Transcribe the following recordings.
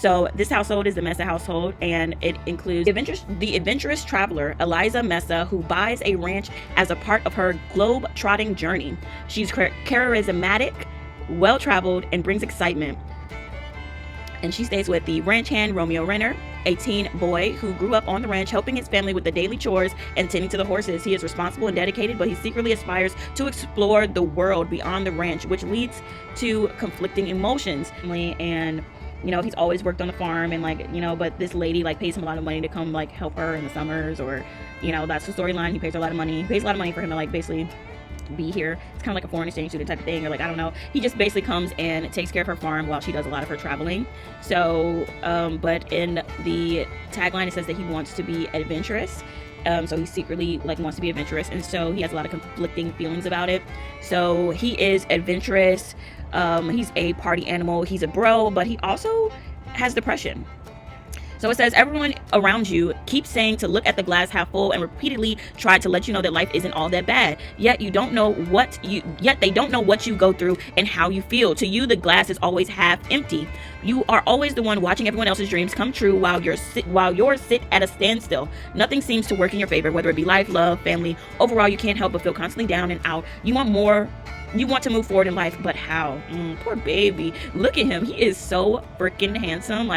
So this household is the Mesa household, and it includes the adventurous traveler Eliza Mesa, who buys a ranch as a part of her globe-trotting journey. She's charismatic, well-traveled, and brings excitement. And she stays with the ranch hand Romeo Renner, a teen boy who grew up on the ranch, helping his family with the daily chores and tending to the horses. He is responsible and dedicated, but he secretly aspires to explore the world beyond the ranch, which leads to conflicting emotions. And he's always worked on the farm, and but this lady pays him a lot of money to come help her in the summers, or that's the storyline. He pays her a lot of money. He pays a lot of money for him to basically be here. It's kind of like a foreign exchange student type of thing, or I don't know. He just basically comes and takes care of her farm while she does a lot of her traveling. So but in the tagline it says that he wants to be adventurous. So he secretly wants to be adventurous, and so he has a lot of conflicting feelings about it. So he is adventurous, he's a party animal, he's a bro, but he also has depression. So it says, everyone around you keeps saying to look at the glass half full and repeatedly try to let you know that life isn't all that bad. Yet they don't know what you go through and how you feel. To you, the glass is always half empty. You are always the one watching everyone else's dreams come true while yours sit at a standstill. Nothing seems to work in your favor, whether it be life, love, family. Overall, you can't help but feel constantly down and out. You want to move forward in life, but how? Poor baby. Look at him. He is so freaking handsome.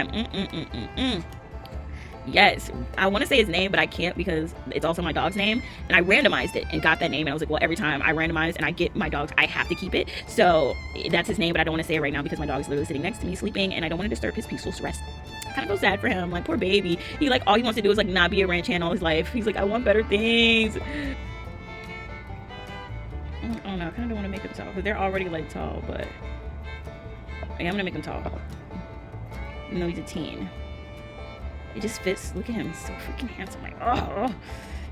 Yes, I want to say his name, but I can't because it's also my dog's name, and I randomized it and got that name, and I was like, well, every time I randomize and I get my dogs, I have to keep it. So that's his name, but I don't want to say it right now because my dog is literally sitting next to me sleeping, and I don't want to disturb his peaceful rest. Kind of feel sad for him. Poor baby. He all he wants to do is not be a ranch hand all his life. He's I want better things. I don't know. I kind of don't want to make him tall because they're already tall, but yeah, I'm gonna make him tall. Even though he's a teen, it just fits. Look at him. He's so freaking handsome. Oh,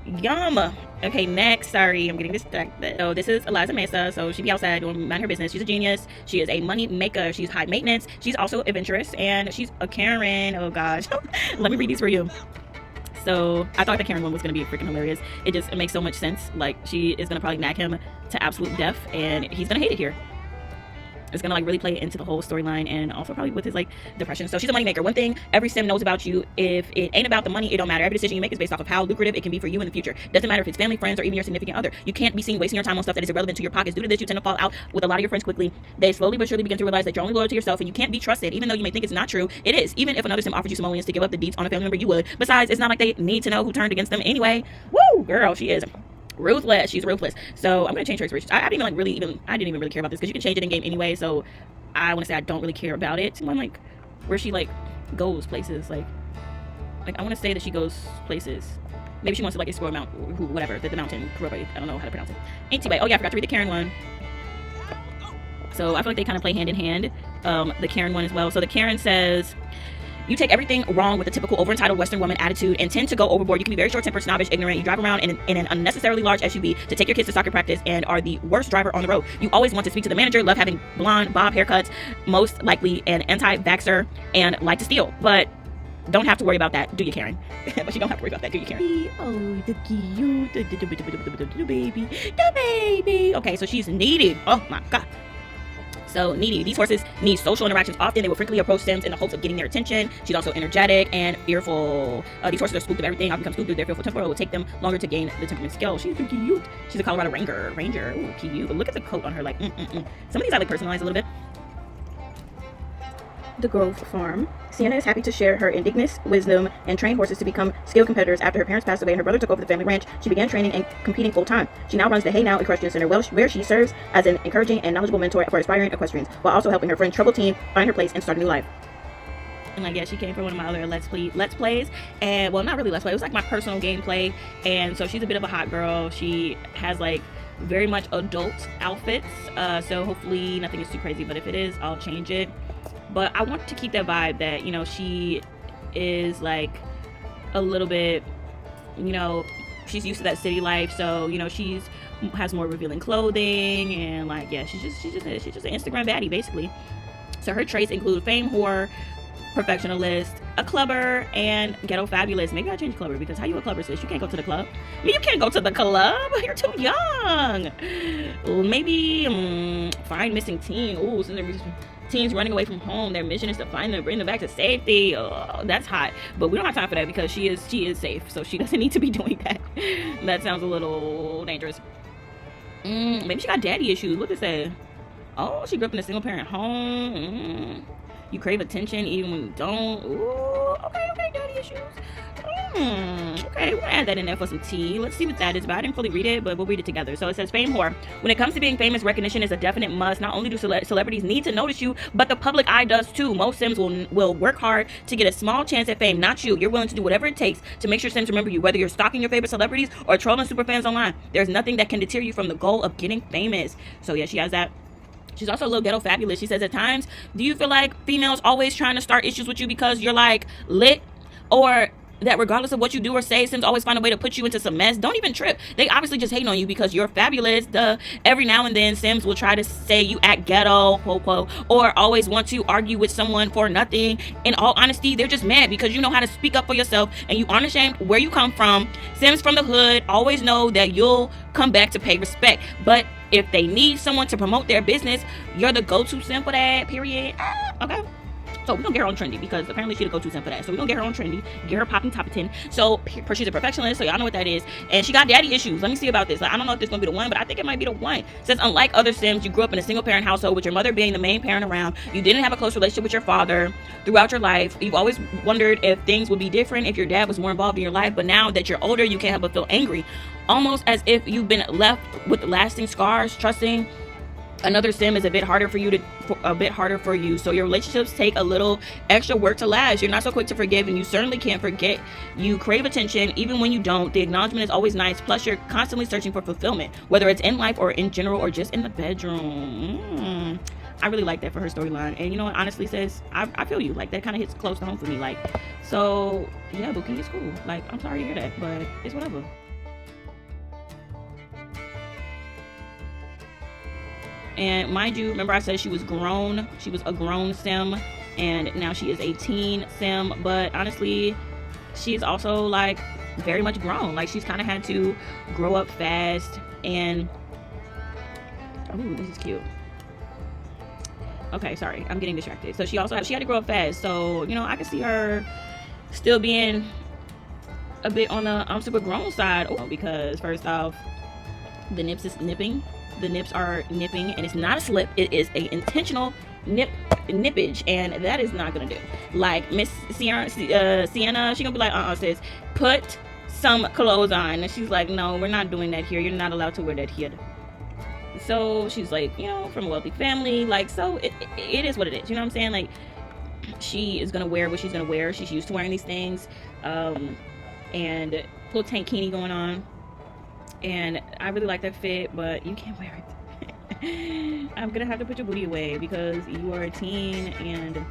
yum. Okay, next. Sorry, I'm getting distracted. So this is Eliza Mesa. So she be outside doing mind her business. She's a genius. She is a money maker. She's high maintenance. She's also adventurous, and she's a Karen. Oh gosh. Let me read these for you. So I thought the Karen one was going to be freaking hilarious. It makes so much sense. She is going to probably nag him to absolute death, and he's going to hate it here. It's gonna really play into the whole storyline, and also probably with his depression. So she's a money maker. One thing every sim knows about you: if it ain't about the money, it don't matter. Every decision you make is based off of how lucrative it can be for you in the future. Doesn't matter if it's family, friends, or even your significant other. You can't be seen wasting your time on stuff that is irrelevant to your pockets. Due to this, you tend to fall out with a lot of your friends quickly. They slowly but surely begin to realize that you're only loyal to yourself, and you can't be trusted. Even though you may think it's not true, it is. Even if another sim offered you simoleons to give up the deeds on a family member, you would. Besides, it's not like they need to know who turned against them anyway. Woo, girl, she is ruthless. She's ruthless. So I'm gonna change her expression. I didn't even really care about this because you can change it in game anyway. So I want to say I don't really care about it. I'm where she goes places. I want to say that she goes places. Maybe she wants to explore the mountain. I don't know how to pronounce it. Anyway, oh yeah, I forgot to read the Karen one. So I feel like they kind of play hand in hand. The Karen one as well. So the Karen says, you take everything wrong with a typical over-entitled Western woman attitude and tend to go overboard. You can be very short-tempered, snobbish, ignorant. You drive around in an unnecessarily large SUV to take your kids to soccer practice and are the worst driver on the road. You always want to speak to the manager, love having blonde bob haircuts, most likely an anti-vaxxer, and like to steal. But don't have to worry about that, do you, Karen? But you don't have to worry about that, do you, Karen? Oh, the cute, the baby. Okay, so she's needy. Oh my God. So needy. These horses need social interactions often. They will frequently approach Sims in the hopes of getting their attention. She's also energetic and fearful. These horses are spooked of everything. Often become spooked through their fearful temper. It will take them longer to gain the temperament skill. She's so cute. She's a Colorado Ranger. Ooh, cute. But look at the coat on her. Some of these I personalize a little bit. The Grove Farm. Sienna is happy to share her indigenous wisdom and train horses to become skilled competitors. After her parents passed away and her brother took over the family ranch, she began training and competing full-time. She now runs the Hey Now Equestrian Center, where she serves as an encouraging and knowledgeable mentor for aspiring equestrians, while also helping her friend Trouble Teen find her place and start a new life. And yeah, she came from one of my other let's plays, and well, not really let's play, it was my personal gameplay. And so she's a bit of a hot girl. She has very much adult outfits, so hopefully nothing is too crazy, but if it is, I'll change it. But I want to keep that vibe that, she is a little bit, she's used to that city life. So, she's has more revealing clothing and yeah, she's just an Instagram baddie basically. So her traits include fame whore, perfectionist, a clubber, and ghetto fabulous. Maybe I'll change clubber because how you a clubber, sis? You can't go to the club. I mean, you can't go to the club. You're too young. Maybe fine missing teen. Ooh, teens running away from home. Their mission is to find them, bring them back to safety. Oh, that's hot. But we don't have time for that because she is safe, so she doesn't need to be doing that. That sounds a little dangerous. Maybe she got daddy issues. What does it say? Oh, she grew up in a single parent home. You crave attention even when you don't. Ooh, okay, daddy issues. Okay, we'll add that in there for some tea. Let's see what that is about. I didn't fully read it, but we'll read it together. So it says, fame whore. When it comes to being famous, recognition is a definite must. Not only do celebrities need to notice you, but the public eye does too. Most Sims will work hard to get a small chance at fame. Not you. You're willing to do whatever it takes to make sure Sims remember you, whether you're stalking your favorite celebrities or trolling superfans online. There's nothing that can deter you from the goal of getting famous. So yeah, she has that. She's also a little ghetto fabulous. She says, at times, do you feel like females always trying to start issues with you because you're like lit, or that regardless of what you do or say, Sims always find a way to put you into some mess? Don't even trip. They obviously just hating on you because you're fabulous. Every now and then Sims will try to say you act ghetto, quote, or always want to argue with someone for nothing. In all honesty, they're just mad because you know how to speak up for yourself and you aren't ashamed where you come from. Sims from the hood always know that you'll come back to pay respect. But if they need someone to promote their business, you're the go-to Sim for that, period. Okay. So we're gonna get her on Trendy because apparently she's the go-to Sim for that. So we're gonna get her on Trendy, get her popping toot'in. So she's a perfectionist, so y'all know what that is. And she got daddy issues. Let me see about this. Like, I don't know if this is gonna be the one, but I think it might be the one. It says, unlike other Sims, you grew up in a single parent household with your mother being the main parent around. You didn't have a close relationship with your father throughout your life. You've always wondered if things would be different if your dad was more involved in your life. But now that you're older, you can't help but feel angry. Almost as if you've been left with lasting scars. Trusting another Sim is a bit harder for you. So your relationships take a little extra work to last. You're not so quick to forgive, and you certainly can't forget. You crave attention even when you don't. The acknowledgement is always nice. Plus, you're constantly searching for fulfillment, whether it's in life or in general or just in the bedroom. I really like that for her storyline. And you know what, honestly, sis, I feel you. Like, that kind of hits close to home for me. Like, so yeah, Bookie is cool. Like, I'm sorry to hear that, but it's whatever. And mind you, remember I said she was grown. She was a grown Sim, and now she is a teen Sim. But honestly, she's also like very much grown. Like, she's kind of had to grow up fast. And ooh, this is cute. Okay, sorry, I'm getting distracted. So she had to grow up fast. So, you know, I can see her still being a bit on the super grown side. Oh, because first off, the nips is nipping. The nips are nipping, and it's not a slip. It is a intentional nippage, and that is not gonna do. Like Miss Sienna, she gonna be like, sis, put some clothes on. And she's like, no, we're not doing that here. You're not allowed to wear that here. So she's like, you know, from a wealthy family. Like, so it is what it is. You know what I'm saying? Like, she is gonna wear what she's gonna wear. She's used to wearing these things. And little tankini going on. And I really like that fit, but you can't wear it. I'm gonna have to put your booty away because you are a teen. And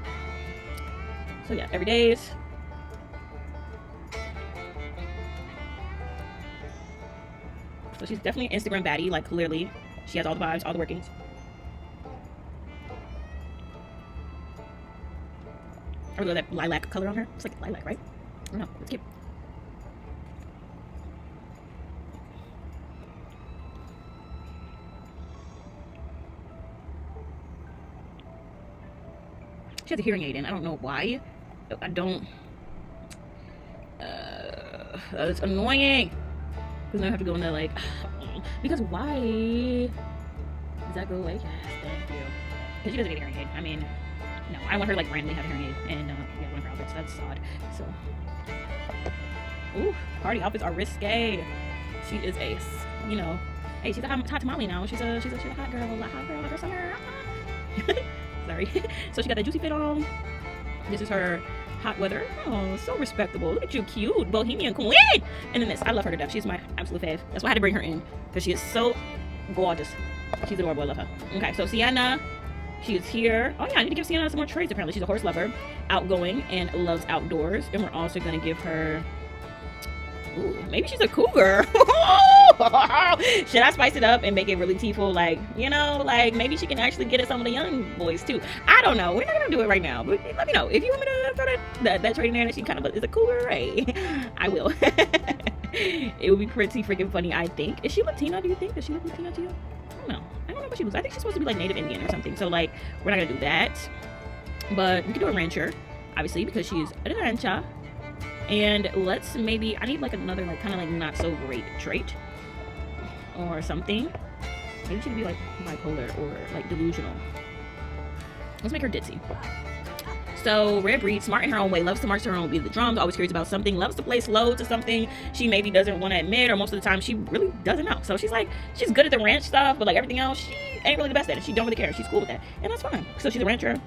so yeah, every day is so she's definitely an Instagram baddie. Like, clearly she has all the vibes, all the workings. I really love that lilac color on her. It's like lilac, right? I don't know, it's cute. She has a hearing aid in. I don't know why. I don't. It's annoying. Because now I have to go in there like. Because why? Does that go away? Yes, thank you. Because she doesn't need a hearing aid. I mean, no. I want her like randomly have a hearing aid and yeah, one of her outfits. That's odd. So. Ooh, party outfits are risque. She is a, you know, hey, she's a hot tamale now. She's a hot girl. A hot girl. Like her summer. Sorry. So she got that juicy fit on. This is her hot weather. Oh, so respectable. Look at you, cute bohemian queen. And then this, I love her to death. She's my absolute fave. That's why I had to bring her in, because she is so gorgeous. She's adorable. I love her. Okay, so Sienna, she is here. Oh yeah, I need to give Sienna some more traits. Apparently, she's a horse lover, outgoing, and loves outdoors. And we're also gonna give her. Ooh, maybe she's a cougar. Should I spice it up and make it really teaful? Like, you know, like maybe she can actually get at some of the young boys too. I don't know. We're not gonna do it right now, but let me know if you want me to throw that trait in there that she kind of is a cougar. Right? I will. It would be pretty freaking funny, I think. Is she Latina? Do you think? Does she look Latina to you? I don't know. I don't know what she looks. I think she's supposed to be like Native Indian or something. So like, we're not gonna do that. But we can do a rancher, obviously, because she's a rancher. And let's maybe, I need like another like kind of like not so great trait or something. Maybe she could be like bipolar or like delusional. Let's make her ditzy. So, rare breed, smart in her own way, loves to march to her own beat of the drums, always curious about something, loves to play slow to something she maybe doesn't want to admit, or most of the time she really doesn't know. So she's like, she's good at the ranch stuff, but like everything else, she ain't really the best at it. She don't really care. She's cool with that. And that's fine. So she's a rancher,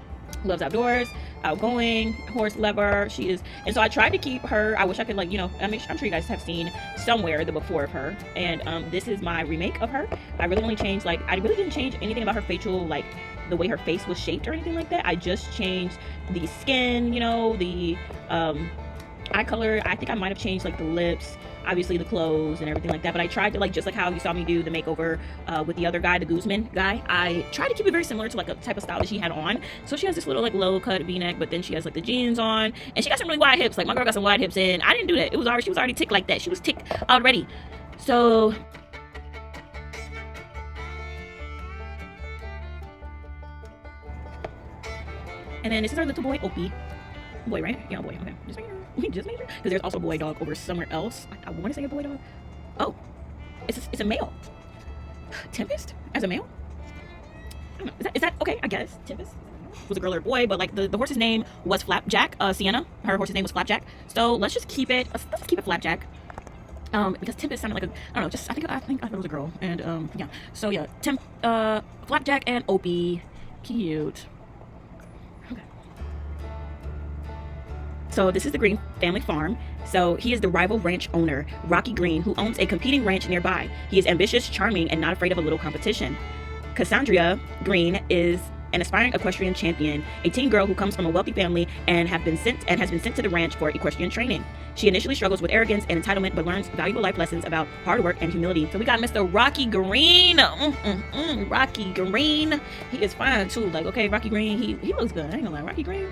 loves outdoors, outgoing, horse lover. She is, and so I tried to keep her. I wish I could, like, you know, I mean, I'm sure you guys have seen somewhere the before of her, and this is my remake of her. I really only changed, like, I really didn't change anything about her facial, like the way her face was shaped or anything like that. I just changed the skin, you know, the eye color. I think I might have changed like the lips, obviously the clothes and everything like that. But I tried to, like, just like how you saw me do the makeover with the other guy, the Guzman guy, I tried to keep it very similar to like a type of style that she had on. So she has this little like low cut v-neck, but then she has like the jeans on, and she got some really wide hips. Like, my girl got some wide hips, and I didn't do that. It was already, she was already ticked like that. She was ticked already. So and then this is our little boy, Opie. Boy, right? Yeah, boy. Okay. Just make sure. Just make sure. Because there's also a boy dog over somewhere else. I want to say a boy dog. Oh, it's a male. Tempest as a male? I don't know. Is that okay? I guess Tempest was a girl or a boy, but like the horse's name was Flapjack. Sienna, her horse's name was Flapjack. So let's just keep it. Let's keep it Flapjack. Because Tempest sounded like a, I don't know. Just I think it was a girl. And yeah. So yeah, Flapjack and Opie, cute. So this is the Green family farm. So he is the rival ranch owner, Rocky Green, who owns a competing ranch nearby. He is ambitious, charming, and not afraid of a little competition. Cassandra Green is an aspiring equestrian champion, a teen girl who comes from a wealthy family and has been sent to the ranch for equestrian training. She initially struggles with arrogance and entitlement, but learns valuable life lessons about hard work and humility. So we got Mr. Rocky Green. Rocky Green. He is fine too. Like, okay, Rocky Green, he looks good. I ain't gonna lie, Rocky Green.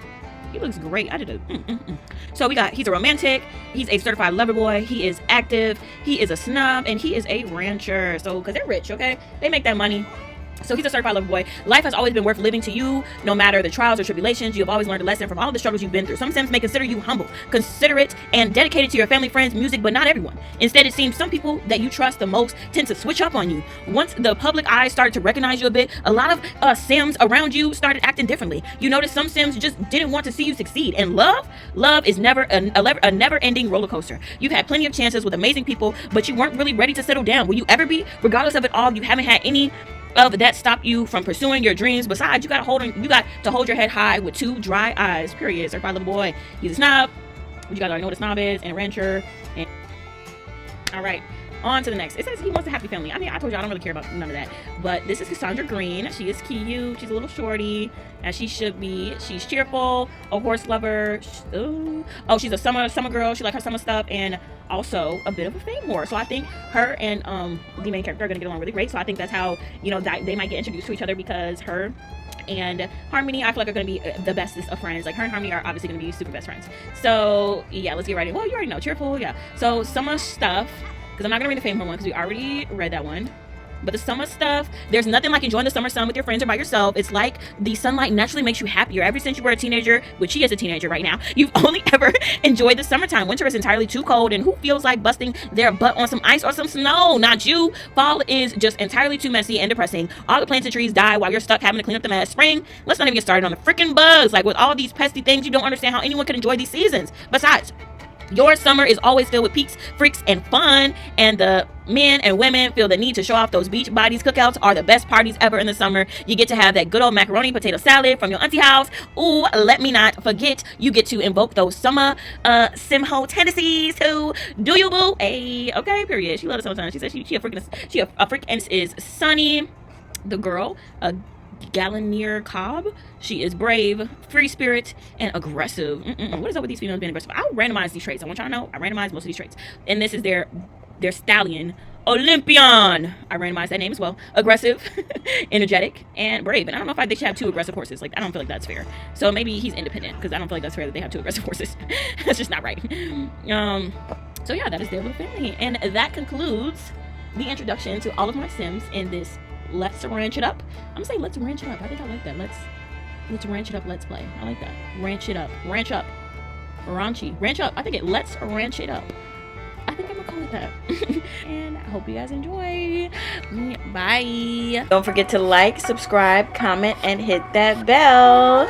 He looks great. I did a So we got, he's a romantic, he's a certified lover boy, he is active, he is a snob, and he is a rancher. So, because they're rich, okay? They make that money. So he's a certified lover boy. Life has always been worth living to you, no matter the trials or tribulations. You have always learned a lesson from all the struggles you've been through. Some Sims may consider you humble, considerate, and dedicated to your family, friends, music, but not everyone. Instead, it seems some people that you trust the most tend to switch up on you. Once the public eye started to recognize you a bit, a lot of Sims around you started acting differently. You notice some Sims just didn't want to see you succeed. And love is never a never-ending roller coaster. You've had plenty of chances with amazing people, but you weren't really ready to settle down. Will you ever be? Regardless of it all, you haven't had any of that stop you from pursuing your dreams. Besides, you got to hold your head high with two dry eyes. Period. Certified little boy. He's a snob. You guys already know what a snob is, and a rancher. And all right, on to the next. It says he wants a happy family. I mean, I told you I don't really care about none of that. But this is Cassandra Green. She is cute. She's a little shorty, as she should be. She's cheerful, a horse lover. Oh, she's a summer girl. She likes her summer stuff, and also a bit of a fame whore. So I think her and the main character are gonna get along really great. So I think that's how, you know, that they might get introduced to each other, because her and Harmony, I feel like, are gonna be the bestest of friends. Like, her and Harmony are obviously gonna be super best friends. So yeah, let's get right in. Well, you already know, cheerful, yeah. So summer stuff, because I'm not gonna read the fame whore one because we already read that one. But the summer stuff, there's nothing like enjoying the summer sun with your friends or by yourself. It's like the sunlight naturally makes you happier. Ever since you were a teenager, which she is a teenager right now, you've only ever enjoyed the summertime. Winter is entirely too cold, and who feels like busting their butt on some ice or some snow? Not you. Fall is just entirely too messy and depressing. All the plants and trees die while you're stuck having to clean up the mess. Spring, let's not even get started on the freaking bugs. Like, with all these pesky things, you don't understand how anyone can enjoy these seasons. Besides, your summer is always filled with peaks, freaks, and fun, and the men and women feel the need to show off those beach bodies. Cookouts are the best parties ever in the summer. You get to have that good old macaroni potato salad from your auntie house. Ooh, let me not forget, you get to invoke those summer simho tendencies too. Do you, boo? Hey, okay, period. She loves it sometimes. She said she a freak, and is Sunny, the girl, Gallinier Cobb. She is brave, free spirit, and aggressive. What is up with these females being aggressive? I'll randomize these traits. I want y'all to know I randomized most of these traits. And this is their stallion, Olympion. I randomized that name as well. Aggressive, energetic, and brave. And I don't know if they should have two aggressive horses. Like, I don't feel like that's fair. So maybe he's independent, because I don't feel like that's fair that they have two aggressive horses. That's just not right. So yeah, that is their little family. And that concludes the introduction to all of my Sims in this let's ranch it up. I'm gonna say let's ranch it up. I think I like that. Let's ranch it up. Let's play. I like that. Ranch it up. Ranch up. Raunchy. Ranch up. I think let's ranch it up. I think I'm gonna call it that. And I hope you guys enjoy. Bye. Don't forget to like, subscribe, comment, and hit that bell.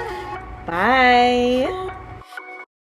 Bye.